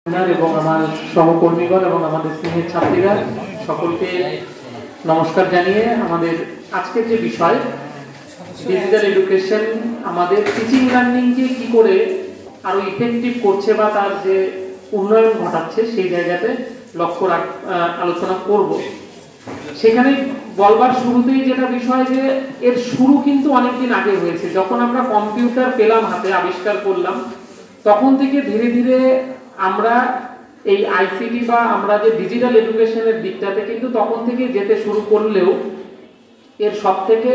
এবং আমার সহকর্মীগণ এবং আমাদের স্নেহের ছাত্রীরা সকলকে নমস্কার জানিয়ে আমাদের আজকের যে বিষয় ডিজিটাল এডুকেশন আমাদের টিচিং লার্নিংকে কি করে আরো ইফেক্টিভ করছে বা তার যে উন্নয়ন ঘটাচ্ছে সেই জায়গাতে লক্ষ্য আলোচনা করব। সেখানে বলবার শুরুতেই যেটা বিষয় যে এর শুরু কিন্তু অনেকদিন আগে হয়েছে। যখন আমরা কম্পিউটার পেলাম হাতে, আবিষ্কার করলাম, তখন থেকে ধীরে ধীরে আমরা এই আইসিটি বা আমরা যে ডিজিটাল এডুকেশনের দিকটাতে কিন্তু তখন থেকে যেতে শুরু করলেও এর সব থেকে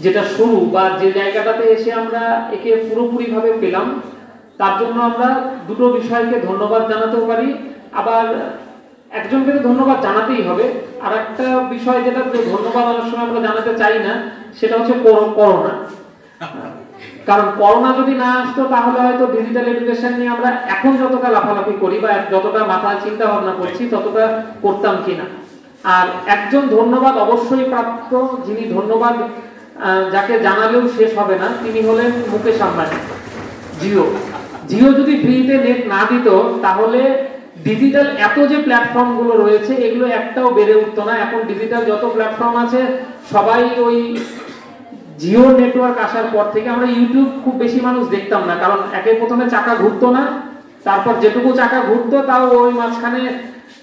যেটা শুরু বা যে জায়গাটাতে এসে আমরা একে পুরোপুরিভাবে পেলাম, তার জন্য আমরা দুটো বিষয়কে ধন্যবাদ জানাতেও পারি, আবার একজনকে তো ধন্যবাদ জানাতেই হবে। আর একটা বিষয় যেটা ধন্যবাদ অনেক সময় আমরা জানাতে চাই না, সেটা হচ্ছে করোনা। কারণ করোনা যদি না আসতো তাহলে হয়তো ডিজিটাল এডুকেশন নিয়ে আমরা এখন যতটা লাফালাফি করি বা যতটা মাথায় চিন্তা ভাবনা করছি ততটা করতাম কিনা। আর একজন ধন্যবাদ অবশ্যই প্রাপ্ত, যিনি ধন্যবাদ যাকে জানালেও শেষ হবে না, তিনি হলেন মুকেশ আম্বানি। জিও যদি ফ্রিতে নেট না দিত তাহলে ডিজিটাল এত যে প্ল্যাটফর্ম গুলো রয়েছে এগুলো একটাও বেড়ে উঠতো না। এখন ডিজিটাল যত প্ল্যাটফর্ম আছে সবাই ওই জিও নেটওয়ার্ক আসার পর থেকে আমরা ইউটিউব খুব বেশি মানুষ দেখতাম না, কারণ একে প্রথমে চাকা ঘুরতো না, তারপর যেটুকু চাকা ঘুরতো তাও ওই মাঝখানে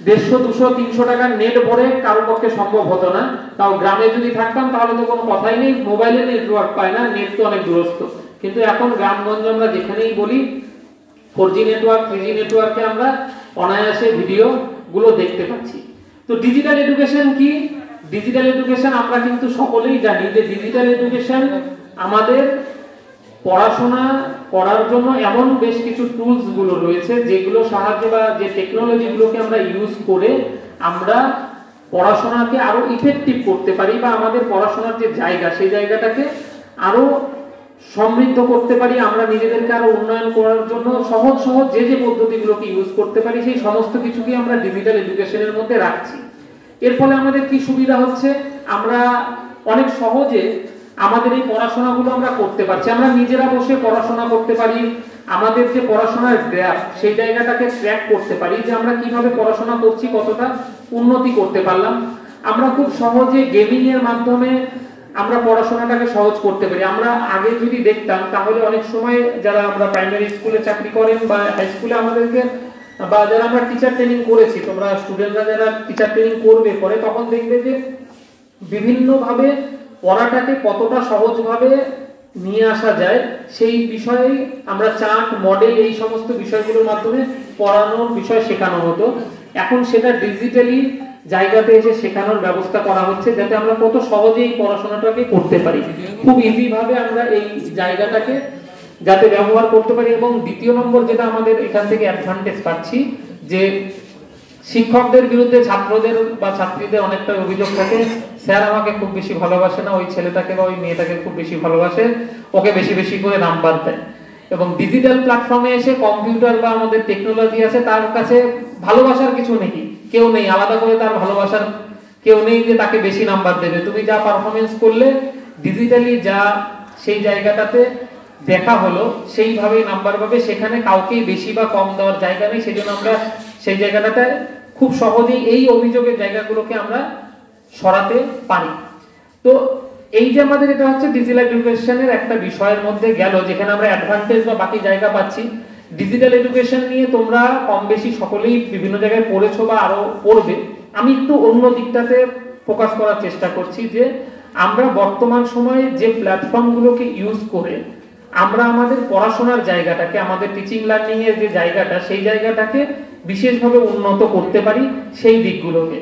150, 200, 300 টাকার নেট ভরে কারোর পক্ষে সম্ভব হতো না। তাও গ্রামে যদি থাকতাম তাহলে তো কোনো কথাই নেই, মোবাইলে নেটওয়ার্ক পায় না, নেট তো অনেক দূরস্থ। কিন্তু এখন গ্রামগঞ্জে আমরা যেখানেই বলি 4G নেটওয়ার্ক, 3G নেটওয়ার্কে আমরা অনায়াসে ভিডিও গুলো দেখতে পাচ্ছি। তো ডিজিটাল এডুকেশন কি? ডিজিটাল এডুকেশন আমরা কিন্তু সকলেই জানি যে ডিজিটাল এডুকেশন আমাদের পড়াশোনা করার জন্য এমন বেশ কিছু টুলস গুলো রয়েছে যেগুলো সাহায্যে বা যে টেকনোলজি গুলোকে আমরা ইউজ করে আমরা পড়াশোনাকে আরো ইফেক্টিভ করতে পারি বা আমাদের পড়াশোনার যে জায়গা সেই জায়গাটাকে আরো সমৃদ্ধ করতে পারি, আমরা নিজেদেরকে আরো উন্নয়ন করার জন্য সহজ সহজ যে পদ্ধতিগুলোকে ইউজ করতে পারি সেই সমস্ত কিছুকে আমরা ডিজিটাল এডুকেশনের মধ্যে রাখছি। এর ফলে আমাদের কি সুবিধা হচ্ছে? আমরা অনেক সহজে আমাদের এই পড়াশোনাগুলো আমরা করতে পারছি। আমরা নিজেরা বসে পড়াশোনা করতে পারি, আমাদের যে পড়াশোনার গ্রাফ সেই জায়গাটাকে ট্র্যাক করতে পারি যে আমরা কিভাবে পড়াশোনা করছি, কতটা উন্নতি করতে পারলাম। আমরা খুব সহজে গেমিং এর মাধ্যমে আমরা পড়াশোনাটাকে সহজ করতে পারি। আমরা আগে যদি দেখতাম তাহলে অনেক সময় যারা আমরা প্রাইমারি স্কুলে চাকরি করেন বা হাই স্কুলে আমাদেরকে বা যারা আমরা টিচার ট্রেনিং করেছি, তোমরা স্টুডেন্টরা যারা টিচার ট্রেনিং করবে পরে, তখন দেখবে যে বিভিন্ন ভাবে পড়াটাকে কতটা সহজভাবে নিয়ে আসা যায় সেই বিষয়ে আমরা চার্ট, মডেল, এই সমস্ত বিষয়গুলোর মাধ্যমে পড়ানোর বিষয় শেখানো হতো। এখন সেটা ডিজিটালি জায়গাতে এসে শেখানোর ব্যবস্থা করা হচ্ছে যাতে আমরা কত সহজে এই পড়াশোনাটাকে করতে পারি, খুব ইজি ভাবে আমরা এই জায়গাটাকে যাতে ব্যবহার করতে পারি। এবং দ্বিতীয় নম্বর যেটা আমাদের এখান থেকে অ্যাডভান্টেজ পাচ্ছি যে শিক্ষকদের বিরুদ্ধে ছাত্রদের বা ছাত্রীদের অনেকটা অভিযোগ থাকে, স্যার আমাকে খুব বেশি ভালোবাসে না, ওই ছেলেটাকে বা ওই মেয়েটাকে খুব বেশি ভালোবাসে, ওকে বেশি বেশি করে নাম্বার দেয়। এবং ডিজিটাল প্ল্যাটফর্মে এসে কম্পিউটার বা আমাদের টেকনোলজি আছে, তার কাছে ভালোবাসার কিছু নেই, কেউ নেই আলাদা করে তার ভালোবাসার কেউ নেই যে তাকে বেশি নাম্বার দেবে। তুমি যা পারফরমেন্স করলে ডিজিটালি যা সেই জায়গাটাতে দেখা হলো সেইভাবেই নাম্বার পাবে, সেখানে কাউকেই বেশি বা কম দেওয়ার জায়গা নেই। সেজন্য আমরা সেই জায়গাটাতে খুব সহজেই এই অভিযোগের জায়গাগুলোকে আমরা সরাতে পারি। তো এই যে আমাদের এটা হচ্ছে ডিজিটাল এডুকেশনের একটা বিষয়ের মধ্যে গেল যেখানে আমরা অ্যাডভান্টেজ বা বাকি জায়গা পাচ্ছি। ডিজিটাল এডুকেশন নিয়ে তোমরা কম বেশি সকলেই বিভিন্ন জায়গায় পড়েছো বা আরো পড়বে। আমি একটু অন্য দিকটাতে ফোকাস করার চেষ্টা করছি যে আমরা বর্তমান সময়ে যে প্ল্যাটফর্মগুলোকে ইউজ করে আমরা আমাদের পড়াশোনার জায়গাটাকে, আমাদের টিচিং লার্নিং এর যে জায়গাটা সেই জায়গাটাকে বিশেষভাবে উন্নত করতে পারি সেই দিকগুলোকে।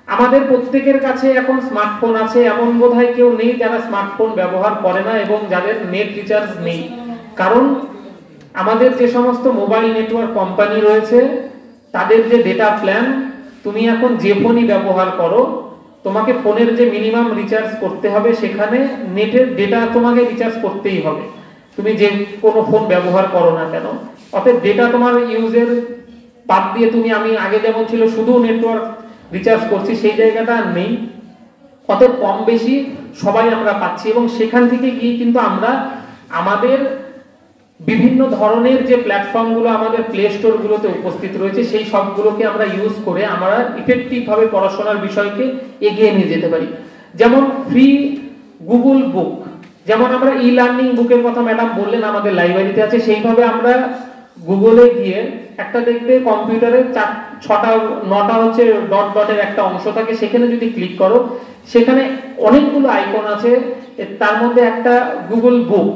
আমাদের প্রত্যেকের কাছে এখন স্মার্টফোন আছে, এমন বোধহয় কেউ নেই যারা স্মার্টফোন ব্যবহার করে না এবং যাদের নেট রিচার্জ নেই। কারণ আমাদের যে সমস্ত মোবাইল নেটওয়ার্ক কোম্পানি রয়েছে তাদের যে ডেটা প্ল্যান, তুমি এখন যে ফোনই ব্যবহার করো তোমাকে ফোনের যে মিনিমাম রিচার্জ করতে হবে সেখানে নেটের ডেটা তোমাকে রিচার্জ করতেই হবে, তুমি যে কোনো ফোন ব্যবহার করো না কেন। অতএব ডেটা তোমার ইউজের বাদ দিয়ে তুমি, আমি আগে যেমন ছিল শুধু নেটওয়ার্ক রিচার্জ করছি সেই জায়গাটা আর নেই। অতএব কম বেশি সবাই আমরা পাচ্ছি এবং সেখান থেকে গিয়ে কিন্তু আমরা আমাদের বিভিন্ন ধরনের যে প্ল্যাটফর্মগুলো আমাদের প্লে স্টোরগুলোতে উপস্থিত রয়েছে সেই সবগুলোকে আমরা ইউজ করে আমরা ইফেক্টিভভাবে পড়াশোনার বিষয়কে এগিয়ে নিয়ে যেতে পারি। যেমন ফ্রি গুগল বুক, যেমন আমরা ই লার্নিং বুকের কথা ম্যাডাম বললেন আমাদের লাইব্রেরিতে আছে, সেইভাবে আমরা গুগলে গিয়ে একটা দেখবে কম্পিউটারে 9টা হচ্ছে ডট ডটের একটা অংশ থাকে, সেখানে যদি ক্লিক করো সেখানে অনেকগুলো আইকন আছে, তার মধ্যে একটা গুগল বুক,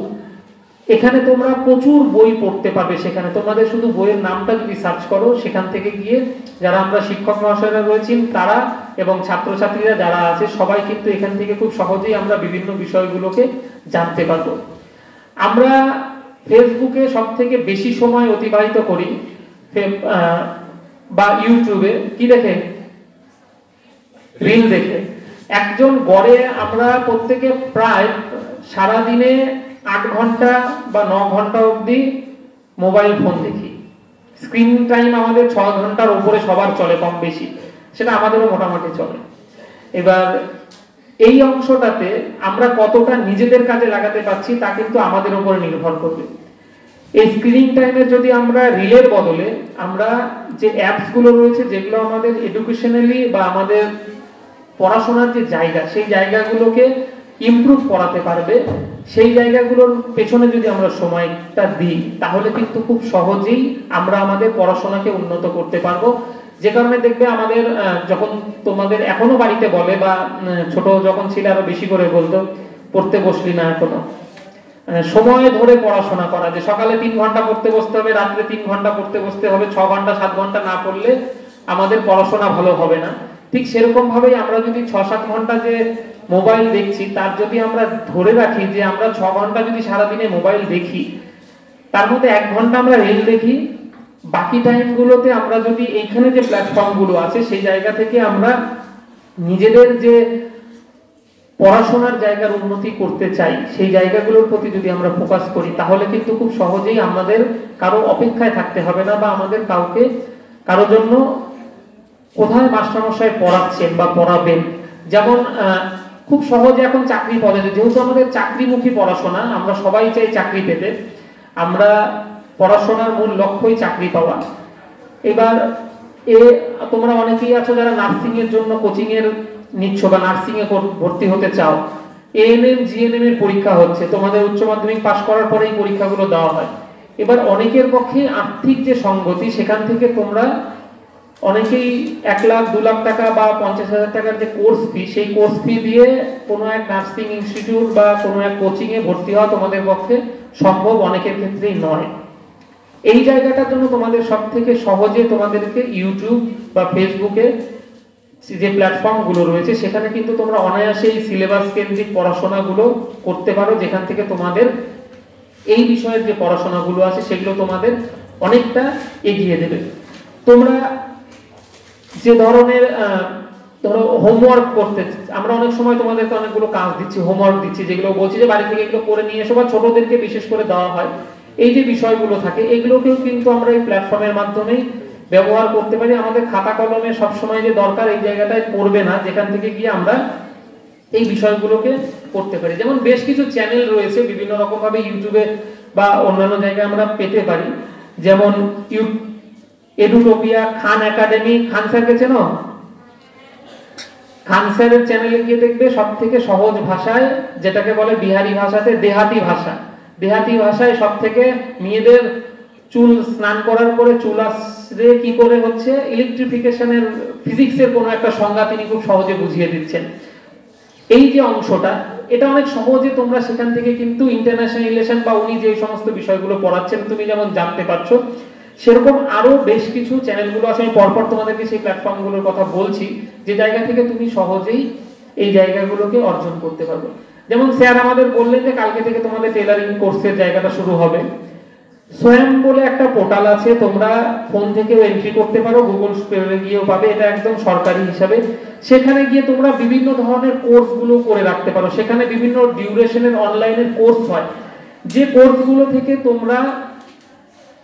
এখানে তোমরা প্রচুর বই পড়তে পারবে। সেখানে তোমাদের শুধু বইয়ের নামটা যদি সার্চ করো সেখান থেকে গিয়ে যারা আমরা শিক্ষক মহাশয়রা রয়েছেন তারা এবং ছাত্রছাত্রীরা যারা আছে সবাই কিন্তু এখান থেকে খুব সহজেই আমরা বিভিন্ন বিষয়গুলোকে জানতে পারবো। আমরা ফেসবুকে সব থেকে বেশি সময় অতিবাহিত করি বা ইউটিউবে কি দেখে, রিল দেখে। একজন গড়ে আমরা প্রত্যেকে প্রায় সারাদিনে 8 ঘন্টা বা 9 ঘন্টা অবধি মোবাইল ফোন দেখি। স্ক্রিন টাইম আমাদের 6 ঘন্টার উপরে সবার চলে কম বেশি, সেটা আমাদেরও মোটামুটি চলে। এবার এই অংশটাতে আমরা কতটা নিজেদের কাজে লাগাতে পারছি তা কিন্তু আমাদের উপরে নির্ভর করবে। এই স্ক্রিনিং টাইমে যদি আমরা রিলের বদলে আমরা যে অ্যাপস গুলো রয়েছে যেগুলো আমাদের এডুকেশনালি বা আমাদের পড়াশোনার যে জায়গা সেই জায়গাগুলোকে ইমপ্রুভ করাতে পারবে, সেই জায়গাগুলোর পেছনে যদি আমরা সময়টা দিই তাহলে কিন্তু খুব সহজেই আমরা আমাদের পড়াশোনাকে উন্নত করতে পারবো। যে কারণে দেখবে আমাদের যখন তোমাদের এখনো বাড়িতে বলে বা ছোট যখন ছিল আরো বেশি করে বলতো পড়তে বসলি না এখনো, সময় ধরে পড়াশোনা করা, যে সকালে 3 ঘন্টা পড়তে বসতে হবে, রাত্রে 3 ঘন্টা পড়তে বসতে হবে, 6 ঘন্টা 7 ঘন্টা না পড়লে আমাদের পড়াশোনা ভালো হবে না। ঠিক সেরকম ভাবেই আমরা যদি 6-7 ঘন্টা যে মোবাইল দেখছি তার যদি আমরা ধরে রাখি যে আমরা 6 ঘন্টা যদি সারাদিনে মোবাইল দেখি তার মধ্যে 1 ঘন্টা আমরা রিল দেখি, বাকি টাইমগুলোতে আমরা যদি এইখানে যে প্ল্যাটফর্মগুলো আছে সেই জায়গা থেকে আমরা নিজেদের যে পড়াশোনার জায়গার উন্নতি করতে চাই সেই জায়গাগুলোর প্রতি যদি আমরা ফোকাস করি তাহলে কিন্তু খুব সহজেই আমাদের কারো অপেক্ষায় থাকতে হবে না বা আমাদের কাউকে কারোর জন্য কোথায় মাস্টারমশাই পড়াচ্ছেন বা পড়াবেন। যেমন খুব সহজে এখন চাকরি পদে, যেহেতু আমাদের চাকরিমুখী পড়াশোনা, আমরা সবাই চাই চাকরি পেতে, আমরা পড়াশোনার মূল লক্ষ্যই চাকরি পাওয়া। এবার তোমরা অনেকেই আছো যারা নার্সিং এর জন্য কোচিং এর নিচ্ছ বা নার্সিং এ ভর্তি হতে চাও, এএনএম জিএনএম এর পরীক্ষা হচ্ছে, তোমাদের উচ্চ মাধ্যমিক পাশ করার পরে এই পরীক্ষাগুলো দেওয়া হয়। এবার অনেকের পক্ষে আর্থিক যে সংগতি সেখান থেকে তোমরা অনেকেই 1 লাখ 2 লাখ টাকা বা 50,000 টাকার যে কোর্স ফি সেই কোর্স ফি দিয়ে কোনো এক নার্সিং ইনস্টিটিউট বা কোনো এক কোচিং এ ভর্তি হওয়া তোমাদের পক্ষে সম্ভব অনেকের ক্ষেত্রেই নয়। এই জায়গাটার জন্য তোমাদের সব থেকে সহজে তোমাদেরকে ইউটিউব বা ফেসবুকে যে প্ল্যাটফর্মগুলো রয়েছে সেখানে কিন্তু তোমরা অনায়াসে এই সিলেবাস কেন্দ্রিক পড়াশোনাগুলো করতে পারো, যেখান থেকে তোমাদের এই বিষয়ের যে পড়াশোনাগুলো আছে সেগুলো তোমাদের অনেকটা এগিয়ে দেবে। তোমরা যে ধরনের ধরো হোমওয়ার্ক করতে, আমরা অনেক সময় তোমাদেরকে অনেকগুলো কাজ দিচ্ছি, হোমওয়ার্ক দিচ্ছি, যেগুলো বলছি যে বাড়ি থেকে এগুলো করে নিয়ে এসো বা ছোটদেরকে বিশেষ করে দেওয়া হয়, এই যে বিষয়গুলো থাকে এগুলোকেও কিন্তু আমরা এই প্ল্যাটফর্মের মাধ্যমেই ব্যবহার করতে পারি। আমাদের খাতা কলমে সবসময় যে দরকার এই জায়গাটায় পড়বে না, যেখান থেকে গিয়ে আমরা এই বিষয়গুলোকে করতে পারি। যেমন বেশ কিছু চ্যানেল রয়েছে বিভিন্ন রকম ভাবে ইউটিউবে বা অন্যান্য জায়গায় আমরা পেতে পারি, যেমন এডুটোপিয়া, খান একাডেমি, খান স্যারকে চেনো? খান স্যারের চ্যানেলে গিয়ে দেখবে সব থেকে সহজ ভাষায়, যেটাকে বলে বিহারি ভাষাতে দেহাতি ভাষা, দেহাতি ভাষায় সব থেকে মেয়েদের চুল স্নান করার পরে চুল আসলে কি করে হচ্ছে ইলেকট্রিফিকেশনের ফিজিক্সের কোনো একটা সংজ্ঞা তিনি খুব সহজে বুঝিয়ে দিচ্ছেন। এই যে অংশটা এটা অনেক সহজে তোমরা সেখান থেকে কিন্তু ইন্টারন্যাশনাল রিলেশন বা উনি যে সমস্ত বিষয়গুলো পড়াচ্ছেন তুমি যেমন জানতে পারছো, সেরকম আরো বেশ কিছু চ্যানেলগুলো আছে, আমি পরপর তোমাদেরকে সেই প্ল্যাটফর্মগুলোর কথা বলছি যে জায়গা থেকে তুমি সহজেই এই জায়গাগুলোকে অর্জন করতে পারবে। যেমন স্যার আমাদের বললেন যে কালকে থেকে তোমাদের টেলারিং কোর্সের জায়গাটা শুরু হবে। স্বয়ং বলে একটা পোর্টাল আছে, তোমরা ফোন থেকেও এন্ট্রি করতে পারো, গুগল স্টোরে গিয়েও পাবে, এটা একদম সরকারি হিসাবে। সেখানে গিয়ে তোমরা বিভিন্ন ধরনের কোর্সগুলো করে রাখতে পারো, সেখানে বিভিন্ন ডিউরেশনের অনলাইনের কোর্স হয়, যে কোর্সগুলো থেকে তোমরা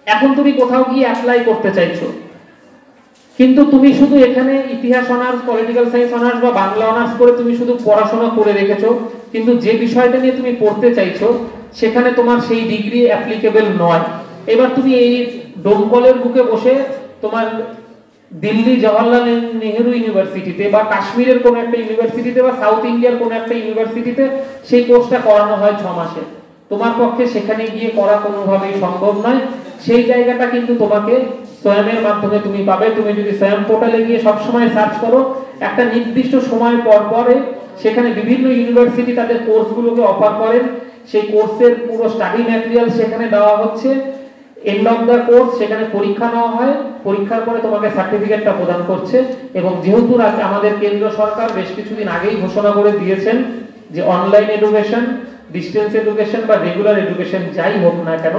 এখন তুমি কোথাও গিয়ে অ্যাপ্লাই করতে চাইছো, কিন্তু তুমি শুধু এখানে ইতিহাস অনার্স, পলিটিক্যাল সায়েন্স অনার্স বা বাংলা অনার্স করে তুমি শুধু পড়াশোনা করে রেখেছো, কিন্তু যে বিষয়টা নিয়ে তুমি পড়তে চাইছো সেখানে তোমার সেই ডিগ্রি অ্যাপ্লিকেবল নয়। এবার তুমি এই ডোমকলের বুকে বসে তোমার দিল্লি জওহরলাল নেহেরু ইউনিভার্সিটিতে বা কাশ্মীরের কোন একটা ইউনিভার্সিটিতে বা সাউথ ইন্ডিয়ার কোন একটা ইউনিভার্সিটিতে সেই কোর্সটা করানো হয় 6 মাসে, তোমার পক্ষে সেখানে গিয়ে করা কোনোভাবেই সম্ভব নয়। সেই জায়গাটা কিন্তু তোমাকে স্বয়মের মাধ্যমে তুমি পাবে। তুমি যদি স্বয়ম পোর্টালে গিয়ে সবসময় সার্চ করো, একটা নির্দিষ্ট সময় পর পরে সেখানে বিভিন্ন ইউনিভার্সিটি তাদের কোর্সগুলোকে অফার করেন, সেই কোর্সের পুরো স্টাডি ম্যাটেরিয়াল সেখানে দেওয়া হচ্ছে। এন্ড অফ দ্য কোর্স সেখানে পরীক্ষা নেওয়া হয়, পরীক্ষার পরে তোমাকে সার্টিফিকেটটা প্রদান করছে। এবং যেহেতু আমাদের কেন্দ্র সরকার বেশ কিছুদিন আগেই ঘোষণা করে দিয়েছেন যে অনলাইন এডুকেশন, ডিস্টেন্স এডুকেশন বা রেগুলার এডুকেশন যাই হোক না কেন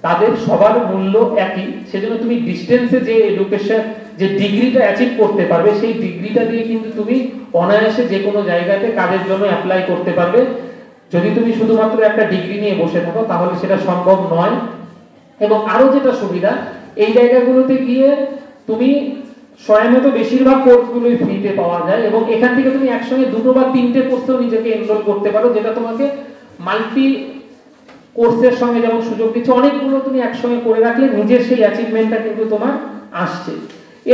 তাদের সবার মূল্য একই, সেজন্য তুমি ডিস্টেন্সে যে এডুকেশন যে ডিগ্রিটা অ্যাচিভ করতে পারবে সেই ডিগ্রিটা দিয়ে কিন্তু তুমি অনায়াসে যে কোনো জায়গাতে কাজের জন্য অ্যাপ্লাই করতে পারবে। যদি তুমি শুধুমাত্র একটা ডিগ্রি নিয়ে বসে থাকো তাহলে সেটা সম্ভব নয়। এবং আরো যেটা সুবিধা, এই জায়গাগুলোতে গিয়ে তুমি স্বয়ংে তো বেশিরভাগ কোর্সগুলোই ফ্রিতে পাওয়া যায় এবং এখান থেকে তুমি একসঙ্গে 2 বা 3টে কোর্সেও নিজেকে এনরোল করতে পারো, যেটা তোমাকে মাল্টি কোর্সের সঙ্গে যেমন সুযোগ দিচ্ছে, অনেকগুলো তুমি একসঙ্গে করে রাখলে নিজের সেই অ্যাচিভমেন্টটা কিন্তু তোমার আসছে।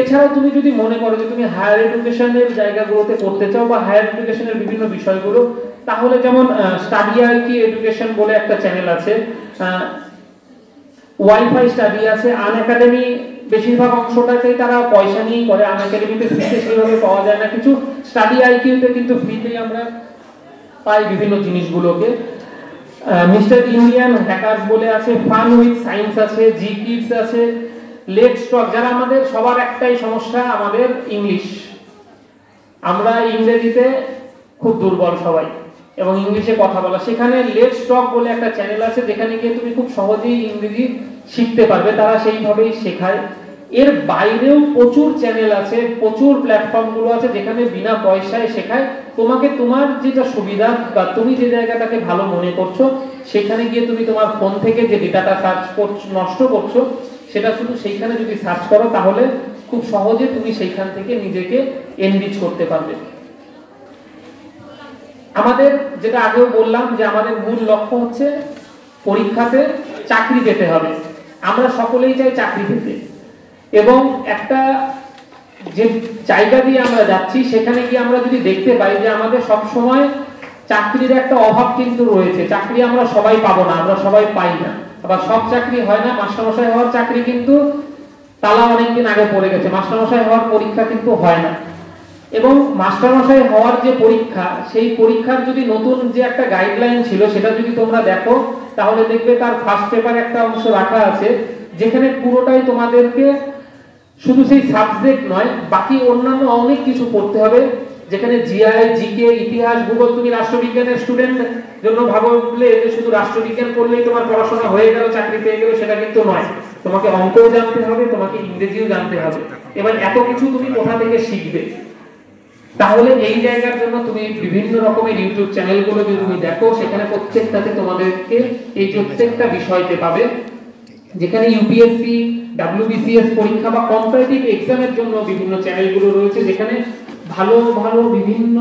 এছাড়াও তুমি যদি মনে করো যে তুমি হায়ার এডুকেশনের জায়গাগুলোতে করতে চাও বা হায়ার এডুকেশনের বিভিন্ন বিষয়গুলো, তাহলে যেমন স্টাডি আইকি এডুকেশন বলে একটা চ্যানেল আছে, ওয়াইফাই স্টাডি আছে, আন একাডেমি বেশিরভাগ অংশটাকেই তারা পয়সা নিয়েই করে, আন একাডেমিতে ফ্রিতে সেভাবে পাওয়া যায় না কিছু, স্টাডি আইকিউতে কিন্তু ফ্রিতেই আমরা পাই বিভিন্ন জিনিসগুলোকে। মিস্টার ইন্ডিয়ান হ্যাকারস বলে আছে, ফান উইথ সায়েন্স আছে, জি কিডস আছে, লেটস টক। যারা আমাদের সবার একটাই সমস্যা, আমাদের ইংলিশ, আমরা ইংরেজিতে খুব দুর্বল সবাই এবং ইংলিশে কথা বলা, সেখানে লেটস টক বলে একটা চ্যানেল আছে যেখানে গিয়ে তুমি খুব সহজেই ইংরেজি শিখতে পারবে, তারা সেইভাবেই শেখায়। এর বাইরেও প্রচুর চ্যানেল আছে, প্রচুর প্ল্যাটফর্মগুলো আছে যেখানে বিনা পয়সায় শেখায়। তোমাকে তোমার যেটা সুবিধা বা তুমি যে জায়গাটাকে ভালো মনে করছো সেখানে গিয়ে তুমি তোমার ফোন থেকে যে ডেটাটা সার্চ করছো নষ্ট করছো সেটা শুধু সেইখানে যদি সার্চ করো তাহলে খুব সহজে তুমি সেইখান থেকে নিজেকে এনরিচ করতে পারবে। আমাদের যেটা আগেও বললাম যে আমাদের মূল লক্ষ্য হচ্ছে পরীক্ষাতে চাকরি পেতে হবে, আমরা সকলেই চাই চাকরি পেতে, এবং একটা যে জায়গা দিয়ে আমরা যাচ্ছি সেখানে গিয়ে আমরা যদি দেখতে পাই যে আমাদের সব সময় চাকরির একটা অভাব কিন্তু রয়েছে, চাকরি আমরা সবাই পাবো না, আমরা সবাই পাই না, আবার সব চাকরি হয় না। মাস্টারমশাই হওয়ার চাকরি কিন্তু তালা অনেকদিন আগে পড়ে গেছে, মাস্টারমশাই হওয়ার পরীক্ষা কিন্তু হয় না। এবং মাস্টারমশাই হওয়ার যে পরীক্ষা, সেই পরীক্ষার যদি নতুন যে একটা গাইডলাইন ছিল সেটা যদি তোমরা দেখো তাহলে দেখবে তার ফার্স্ট পেপারে একটা অংশ রাখা আছে যেখানে পুরোটাই তোমাদেরকে শুধু সেই সাবজেক্ট নয় বাকি অন্যান্য অনেক কিছু পড়তে হবে, যেখানে জিআই, জিকে, ইতিহাস, ভূগোল। তুমি রাষ্ট্রবিজ্ঞানের স্টুডেন্ট জন্য ভাবলে যে শুধু রাষ্ট্রবিজ্ঞান পড়লেই তোমার পড়াশোনা হয়ে গেল, চাকরি পেয়ে গেল, সেটা কিন্তু নয়। তোমাকে অঙ্কও জানতে হবে, তোমাকে ইংরেজিও জানতে হবে। এবার এত কিছু তুমি কোথা থেকে শিখবে? তাহলে এই জায়গার জন্য তুমি বিভিন্ন রকমের ইউটিউব চ্যানেলগুলো যদি তুমি দেখো সেখানে প্রত্যেকটাতে তোমাদেরকে এই প্রত্যেকটা বিষয়তে পাবে, যেখানে ইউপিএসসি, ডাব্লিউবিসিএস পরীক্ষা বা কম্পারেটিভ এক্সামের জন্য বিভিন্ন চ্যানেলগুলো রয়েছে যেখানে ভালো ভালো বিভিন্ন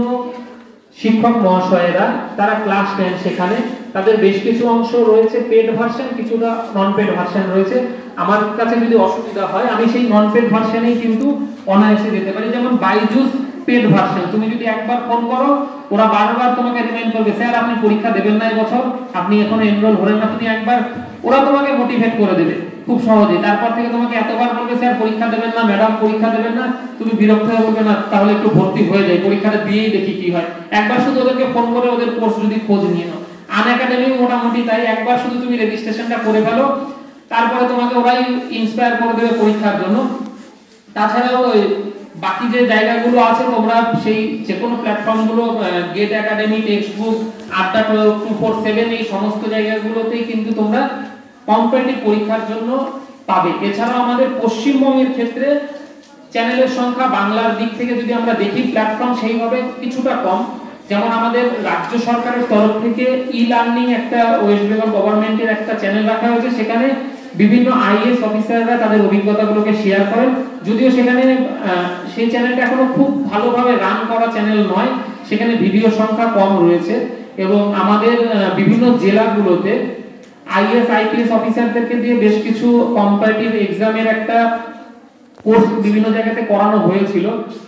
শিক্ষক মহাশয়েরা তারা ক্লাস নেন। সেখানে তাদের বেশ কিছু অংশ রয়েছে পেড ভার্সন, কিছুটা নন পেড ভার্সন রয়েছে। আমার কাছে যদি অসুবিধা হয় আমি সেই নন পেড ভার্সনেই কিন্তু অনায়াসে যেতে পারি। যেমন বাইজুস পেড ভার্সন, তুমি যদি একবার ফোন করো ওরা বারবার তোমাকে রিমাইন্ড করবে, স্যার আপনি পরীক্ষা দেবেন না এবছর, আপনি এখনো এনরোল হলেন না। তুমি একবার, ওরা তোমাকে মোটিভেট করে দেবে খুব সহজে। তারপর থেকে তোমাকে এতবার বলবে স্যার পরীক্ষা দেবেন না, ম্যাডাম পরীক্ষা দেবেন না, তুমি বিরক্ত হয়ে বলবে না তাহলে একটু ভর্তি হয়ে যাই, পরীক্ষাটা দিয়েই দেখি কি হয়। একবার শুধু ওদেরকে ফোন করে ওদের কোর্স যদি খোঁজ নিয়ে নাও। আন একাডেমি মোটামুটি তাই, একবার শুধু তুমি রেজিস্ট্রেশনটা করে ফেলো, তারপরে তোমাকে ওরাই ইন্সপায়ার করে দেবে পরীক্ষার জন্য। তাছাড়াও বাকি যে জায়গাগুলো আছে তোমরা সেই যে কোনো প্ল্যাটফর্মগুলো, গেট একাডেমি, টেক্সট বুক, আড্ডা 247, এই সমস্ত জায়গাগুলোতেই কিন্তু তোমরা কম্পিটিটিভ পরীক্ষার জন্য পাবে। এছাড়াও আমাদের পশ্চিমবঙ্গের ক্ষেত্রে চ্যানেলের সংখ্যা বাংলার দিক থেকে যদি আমরা দেখি প্ল্যাটফর্ম সেইভাবে কিছুটা কম। যেমন আমাদের রাজ্য সরকারের তরফ থেকে ই লার্নিং একটা ওয়েস্ট বেঙ্গল গভর্নমেন্টের একটা চ্যানেল রাখা হয়েছে, সেখানে বিভিন্ন আইএস অফিসাররা তাদের অভিজ্ঞতাগুলোকে শেয়ার করেন। যদিও সেখানে সেই চ্যানেলটা এখনো খুব ভালোভাবে রান করা চ্যানেল নয়, সেখানে ভিডিও সংখ্যা কম রয়েছে। এবং আমাদের বিভিন্ন জেলাগুলোতে আইএস আইপিএস অফিসারদেরকে দিয়ে বেশ কিছু কম্পারেটিভ এক্সামের একটা কোর্স বিভিন্ন জায়গাতে করানো হয়েছিল।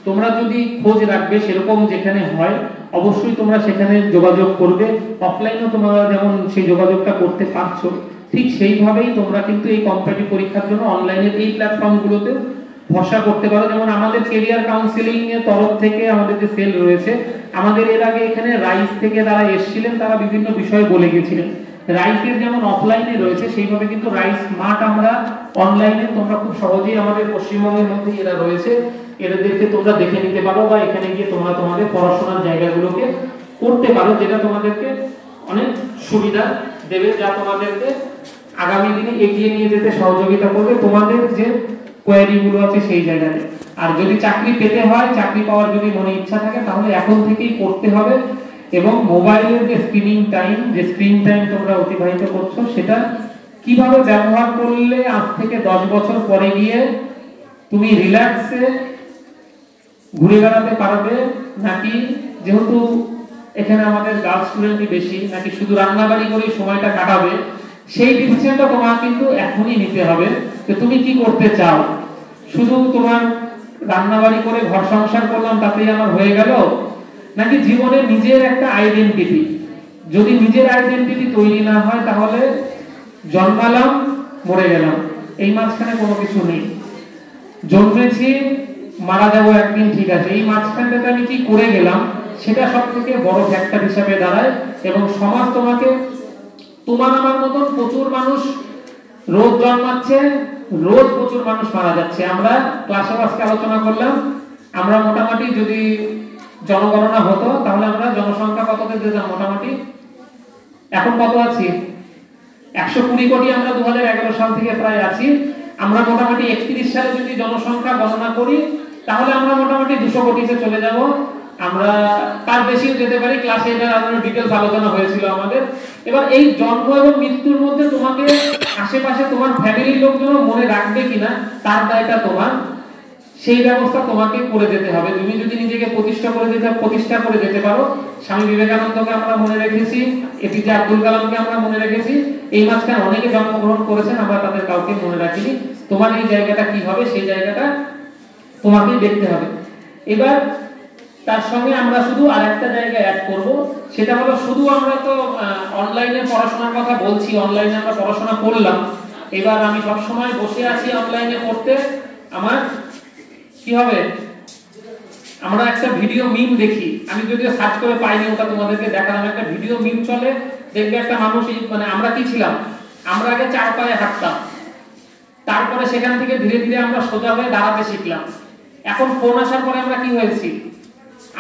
তোমরা যদি খোঁজ রাখবে সেরকম যেখানে হয় অবশ্যই তোমরা সেখানে যোগাযোগ করবে। অফলাইনেও তোমরা যেমন সেই যোগাযোগটা করতে পারছো, ঠিক সেইভাবেই তোমরা কিন্তু এই কম্পিটিটিভ পরীক্ষার জন্য অনলাইনের এই প্ল্যাটফর্মগুলোতে ভরসা করতে পারো। যেমন আমাদের কেরিয়ার কাউন্সিলিং এর তরফ থেকে আমাদের যে সেল রয়েছে, আমাদের এর আগে এখানে রাইস থেকে তারা এসেছিলেন, তারা বিভিন্ন বিষয় বলে গেছিলেন। রাইসের যেমন অফলাইনে রয়েছে সেইভাবে কিন্তু রাইস স্মার্ট আমরা অনলাইনে তোমরা খুব সহজেই আমাদের পশ্চিমবঙ্গের মধ্যে এরা রয়েছে, এদেরকে তোমরা দেখে নিতে পারো বা এখানে গিয়ে তোমরা তোমাদের পড়াশোনার জায়গাগুলোকে করতে পারো, যেটা তোমাদেরকে অনেক সুবিধা দেবে, যা তোমাদেরকে আগামী দিনে এগিয়ে নিয়ে যেতে সহযোগিতা করবে তোমাদের যে কোয়ারি গুলো আছে সেই জায়গাতে। আর যদি চাকরি পেতে হয়, চাকরি পাওয়ার যদি মনে ইচ্ছা থাকে, তাহলে এখন থেকেই করতে হবে। এবং মোবাইলের যে স্ক্রিন টাইম তোমরা অতিবাহিত করছো, সেটা কিভাবে ব্যবহার করলে আজ থেকে 10 বছর পরে গিয়ে তুমি রিল্যাক্সে ঘুরে বেড়াতে পারবে, নাকি যেহেতু এখানে আমাদের গার্লস স্টুডেন্টই বেশি, নাকি শুধু রান্নাবাড়ি করে সময়টা কাটাবে, সেই ডিসিশনটা তোমার কিন্তু এখনই নিতে হবে যে তুমি কি করতে চাও। শুধু তোমার রান্নাবাড়ি করে ঘর সংসার করলাম তাতেই আমার হয়ে গেল, নাকি জীবনে নিজের একটা আইডেন্টিটি, যদি নিজের আইডেন্টিটি তৈরি না হয় তাহলে জন্মালাম মরে গেলাম, এই মাঝখানে কোনো কিছু নেই। জন্মেছি মারা যাবো একদিন, ঠিক আছে, এই মাঝখানটাতে আমি কি করে গেলাম সেটা সব থেকে বড় ফ্যাক্টর হিসাবে দাঁড়ায়। এবং সমাজ তোমাকে, তোমার আমার মতন প্রচুর মানুষ রোজ জন্মাচ্ছে, রোজ প্রচুর মানুষ মারা যাচ্ছে। আমরা ক্লাসে আজকে আলোচনা করলাম, আমরা মোটামুটি যদি জনগণনা হতো তাহলে আমরা জনসংখ্যা কততে যেতাম মোটামুটি, এখন কত আছি 120 কোটি, আমরা 2011 সাল থেকে প্রায় আছি। আমরা মোটামুটি 31 সালে যদি জনসংখ্যা গণনা করি তাহলে আমরা মোটামুটি 200 কোটিতে চলে যাব। আমরা তার বেশিও যেতে পারি, ক্লাসে এটা আরো ডিটেইলস আলোচনা হয়েছিল আমাদের। এবার এই জন্ম এবং মৃত্যুর মধ্যে তোমাকে আশেপাশে তোমার ফ্যামিলির লোকজন মনে রাখবে কিনা তার দায়টা তোমার, সেই ব্যবস্থা তোমাকে করে যেতে হবে। তুমি যদি নিজেকে প্রতিষ্ঠা করে যেতে পারো, স্বামী বিবেকানন্দকে আমরা মনে রেখেছি, এপিজে আব্দুল কালামকে আমরা মনে রেখেছি, এই মাঝখানে অনেকে জন্মগ্রহণ করেছেন, আমরা তাদের কাউকে মনে রাখিনি। তোমার এই জায়গাটা কি হবে সেই জায়গাটা তোমাকেই দেখতে হবে। এবার তার সঙ্গে আমরা শুধু আরেকটা জায়গা অ্যাড করব, সেটা হলো শুধু আমরা তো অনলাইনে পড়াশোনার কথা বলছি, অনলাইনে আমরা পড়াশোনা করলাম, এবার আমি সব সময় বসে আছি অনলাইনে পড়তে, আমার কি হবে, আমরা একটা ভিডিও মিম দেখি, আমি যদিও সার্চ করে পাইনি, ওটা তোমাদেরকে দেখালাম। একটা ভিডিও মিম চলে, দেখবে একটা মানুষ, মানে আমরা কি ছিলাম, আমরা আগে 4 পায়ে হাঁটতাম, তারপরে সেখান থেকে ধীরে ধীরে আমরা সোজা হয়ে দাঁড়াতে শিখলাম। এখন ফোন আসার পরে আমরা কি হয়েছি,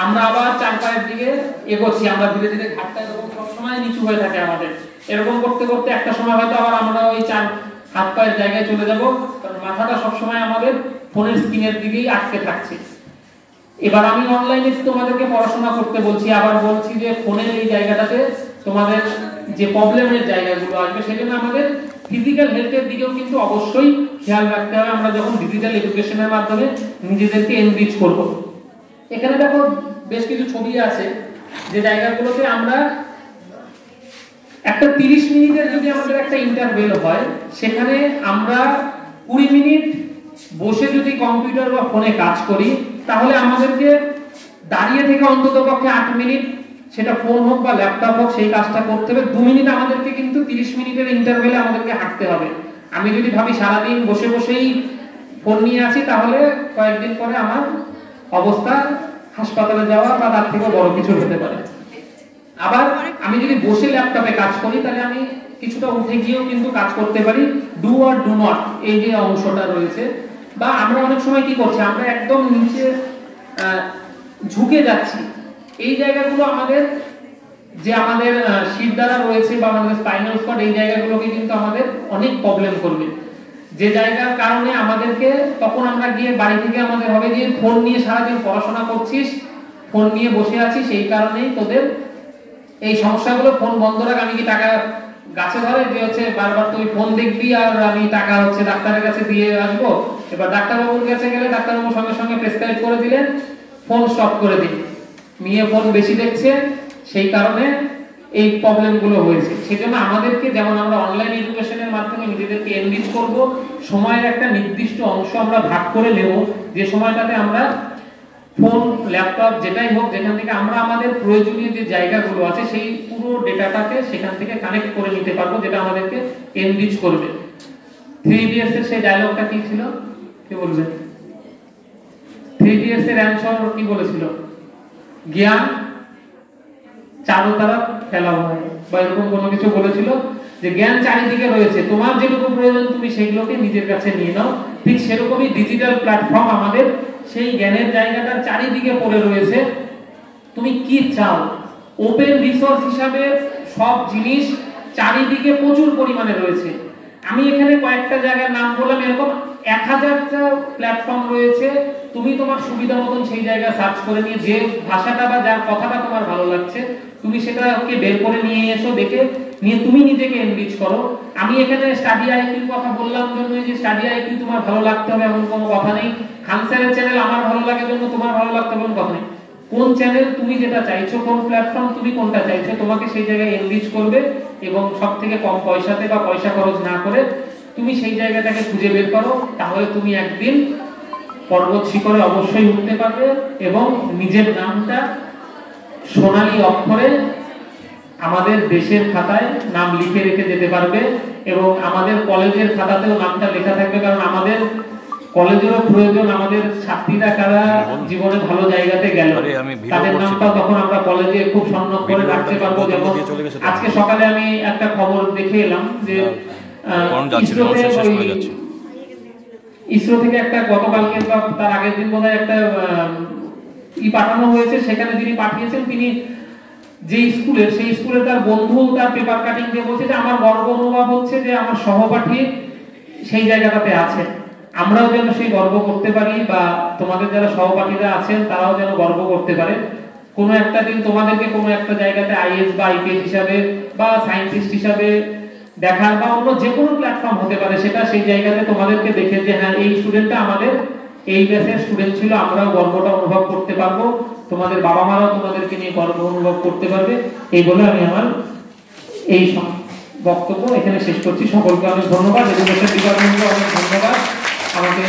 আমরা আবার 4 পায়ের দিকে এগোচ্ছি, আমরা ধীরে ধীরে ঘাটটা এরকম সবসময় নিচু হয়ে থাকে আমাদের, এরকম করতে করতে একটা সময় হয়তো আবার আমরা ওই 4 হাত পায়ের জায়গায় চলে যাব, কারণ মাথাটা সবসময় আমাদের ফোনের স্ক্রিনের দিকেই আটকে থাকছে। এবার আমি অনলাইনে তোমাদেরকে পড়াশোনা করতে বলছি, আবার বলছি যে ফোনের এই জায়গাটাতে তোমাদের যে প্রবলেমের জায়গাগুলো আসবে, সেজন্য আমাদের ফিজিক্যাল হেলথের দিকেও কিন্তু অবশ্যই খেয়াল রাখতে হবে। আমরা যখন ডিজিটাল এডুকেশনের মাধ্যমে নিজেদেরকে এনরিচ করব, এখানে দেখো বেশ কিছু ছবি আছে যে জায়গাগুলোতে আমরা একটা 30 মিনিটের যদি আমাদের একটা ইন্টারভেল হয়, সেখানে আমরা 20 মিনিট বসে যদি কম্পিউটার বা ফোনে কাজ করি, তাহলে আমাদেরকে দাঁড়িয়ে থেকে অন্ততপক্ষে 8 মিনিট, সেটা ফোন হোক বা ল্যাপটপ হোক, সেই কাজটা করতে হবে। 2 মিনিট আমাদেরকে কিন্তু 30 মিনিটের ইন্টারভেলে আমাদেরকে হাঁটতে হবে। আমি যদি ভাবি সারাদিন বসে বসেই ফোন নিয়ে আছি, তাহলে কয়েকদিন পরে আমার অবস্থা হাসপাতালে যাওয়া বা তার থেকে বড় কিছু হতে পারে। আবার আমি যদি বসে ল্যাপটপে কাজ করি, তাহলে আমি কিছুটা উঠে গিয়েও কিন্তু কাজ করতে পারি। ডু আর ডু নট, এই যে অংশটা রয়েছে, বা আমরা অনেক সময় কি করছি, আমরা একদম নিচে ঝুঁকে যাচ্ছি, এই জায়গাগুলো আমাদের যে আমাদের শির দ্বারা রয়েছে বা আমাদের স্পাইনাল কর্ড, এই জায়গাগুলোকে কিন্তু আমাদের অনেক প্রবলেম করবে, যে জায়গার কারণে আমাদেরকে তখন আমরা গিয়ে বাড়ি থেকে আমাদের হবে যে ফোন নিয়ে সারাদিন পড়াশোনা করছিস, ফোন নিয়ে বসে আছিস, এই কারণেই তোদের এই সমস্যাগুলো। ফোন বন্ধ রাখ, আমি কি টাকা গাছে ধরে যে হচ্ছে বারবার তুই ফোন দেখবি আর আমি টাকা হচ্ছে ডাক্তারের কাছে দিয়ে আসবো। এবার ডাক্তারবাবুর কাছে গেলে ডাক্তারবাবু সঙ্গে সঙ্গে প্রেসক্রাইব করে দিলেন ফোন স্টপ করে দিন, মেয়ে ফোন বেশি দেখছে, সেই কারণে এই প্রবলেমগুলো হয়েছে। সেজন্য আমাদেরকে, যেমন আমরা অনলাইন এডুকেশনের মাধ্যমে নিজেদেরকে এনরিচ করব, সময়ের একটা নির্দিষ্ট অংশ আমরা ভাগ করে নেব, যে সময়টাতে আমরা ফোন, ল্যাপটপ যেটাই হোক, যেখান থেকে আমরা আমাদের প্রয়োজনীয় যে জায়গাগুলো আছে সেই পুরো ডেটাটাকে সেখান থেকে কানেক্ট করে নিতে পারবো, যেটা আমাদেরকে এনরিচ করবে। 3 ইডিয়টস এর সেই ডায়লগটা কি ছিল, কে বলবেন? 3 ইডিয়টস এর অ্যানসার কি বলেছিল? জ্ঞান চারোতারা ফেলা হয়, বা এরকম কোনো কিছু বলেছিল, যে জ্ঞান চারিদিকে রয়েছে, তোমার যেটুকু প্রয়োজন তুমি সেগুলোকে নিজের কাছে নিয়ে নাও। ঠিক সেরকমই ডিজিটাল প্ল্যাটফর্ম আমাদের সেই জ্ঞানের জায়গাটার চারিদিকে পড়ে রয়েছে। তুমি কি চাও? ওপেন রিসোর্স হিসাবে সব জিনিস চারিদিকে প্রচুর পরিমাণে রয়েছে। আমি এখানে কয়েকটা জায়গার নাম বললাম, এরকম 1000টা প্ল্যাটফর্ম রয়েছে। তুমি তোমার সুবিধা মতন সেই জায়গা সার্চ করে নিয়ে যে ভাষাটা বা যার কথাটা তোমার ভালো লাগছে তুমি সেটাকে বের করে নিয়ে এসো, দেখে নিয়ে তুমি নিজেকে এনরিচ করো। আমি এখানে স্টাডি আইকিউর কথা বললাম জন্য যে স্টাডি আইকিউ তোমার ভালো লাগতে হবে এমন কোনো কথা নেই। খান স্যারের চ্যানেল আমার ভালো লাগে জন্য তোমার ভালো লাগতে হবে এমন কথা নেই। কোন চ্যানেল তুমি যেটা চাইছো, কোন প্ল্যাটফর্ম তুমি কোনটা চাইছো, তোমাকে সেই জায়গায় এনরিচ করবে এবং সবথেকে কম পয়সাতে বা পয়সা খরচ না করে তুমি সেই জায়গাটাকে খুঁজে বের করো। তাহলে তুমি একদিন পর্বত শিখরে অবশ্যই উঠতে পারবে এবং নিজের নামটা সোনালী অক্ষরে আমাদের দেশের খাতায় নাম লিখে রেখে যেতে পারবে এবং আমাদের কলেজের খাতাতেও নামটা লেখা থাকবে। কারণ আমাদের কলেজেরও প্রয়োজন, আমাদের ছাত্রীরা কারা জীবনে ভালো জায়গাতে গেল তাদের নামটা তখন আমরা কলেজে খুব সম্মান করে রাখতে পারবো। যেমন আজকে সকালে আমি একটা খবর দেখে এলাম যে ইসরো থেকে একটা গতকালকে বা তার আগের দিন বোধহয় একটা পাঠানো হয়েছে। সেখানে যিনি পাঠিয়েছেন তিনি যে স্কুলের, সেই স্কুলে তার বন্ধু তার পেপার কাটিং দিয়ে বলছে যে আমার গর্ব অনুভব হচ্ছে যে আমার সহপাঠী সেই জায়গাটাতে আছে। আমরাও যেন সেই গর্ব করতে পারি, বা তোমাদের যারা সহপাঠীরা আছেন তারাও যেন গর্ব করতে পারে। কোনো একটা দিন তোমাদেরকে কোনো একটা জায়গাতে আইএস বা আইপিএস হিসাবে বা সায়েন্টিস্ট হিসাবে দেখার, বা অন্য যে কোনো প্ল্যাটফর্ম হতে পারে, সেটা সেই জায়গাতে তোমাদেরকে দেখে যে হ্যাঁ এই স্টুডেন্টটা আমাদের এই ব্যাচের স্টুডেন্ট ছিল, আমরাও গর্বটা অনুভব করতে পারবো। তোমাদের বাবা মারাও তোমাদেরকে নিয়ে গর্ব অনুভব করতে পারবে। এই বলে আমি আমার এই বক্তব্য এখানে শেষ করছি। সকলকে অনেক ধন্যবাদ, এডুকেশন ডিপার্টমেন্টকে অনেক ধন্যবাদ আমাকে